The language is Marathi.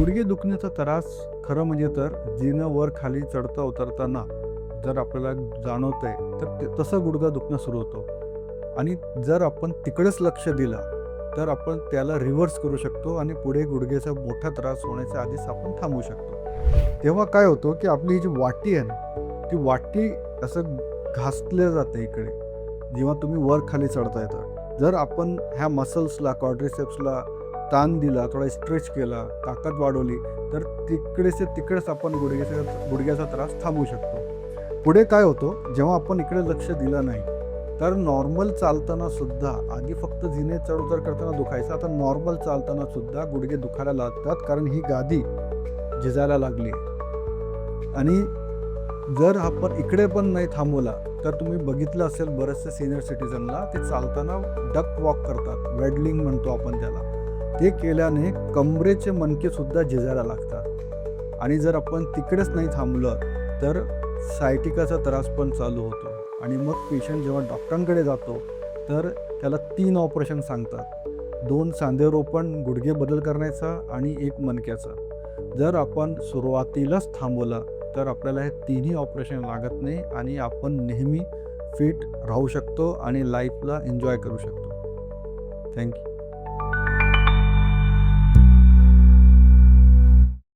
गुडघे दुखण्याचा त्रास खरं म्हणजे तर जिनं वर खाली चढता उतरताना जर आपल्याला जाणवतंय तर तसं गुडघा दुखणं सुरू होतं आणि जर आपण तिकडेच लक्ष दिलं तर आपण त्याला रिव्हर्स करू शकतो आणि पुढे गुडघ्याचा मोठा त्रास होण्याच्या आधीच आपण थांबवू शकतो. तेव्हा काय होतं की आपली जी वाटी आहे ना ती वाटी असं घासल्या जाते इकडे जेव्हा तुम्ही वर खाली चढता येतात. जर आपण ह्या मसल्सला क्वाड्रिसेप्सला ताण दिला, थोडा स्ट्रेच केला, ताकद वाढवली तर तिकडेच आपण गुडघ्याचा त्रास थांबवू शकतो. पुढे काय होतं जेव्हा आपण इकडे लक्ष दिलं नाही तर नॉर्मल चालताना सुद्धा आधी फक्त जिने चढ उतर करताना दुखायचं, आता नॉर्मल चालताना सुद्धा गुडघे दुखायला लागतात कारण ही गादी झिजायला लागली. आणि जर आपण इकडे पण नाही थांबवला तर तुम्ही बघितलं असेल बरेचसे सिनियर सिटीजनला ते चालताना डक वॉक करतात, वेडलिंग म्हणतो आपण त्याला. ते केल्याने कमरेचे मणके सुद्धा झिजायला लागतात आणि जर आपण तिकडेच नाही थांबलं तर सायटिकाचा त्रास पण चालू होतो आणि मग पेशंट जेव्हा डॉक्टरांकडे जातो तर त्याला 3 ऑपरेशन सांगतात. 2 सांधेरोपण, गुडघे बदल करण्याचा आणि 1 मणक्याचा. जर आपण सुरुवातीलाच थांबवलं तर आपल्याला हे 3ही ऑपरेशन लागत नाही आणि आपण नेहमी फिट राहू शकतो आणि लाईफला एन्जॉय करू शकतो. थँक्यू.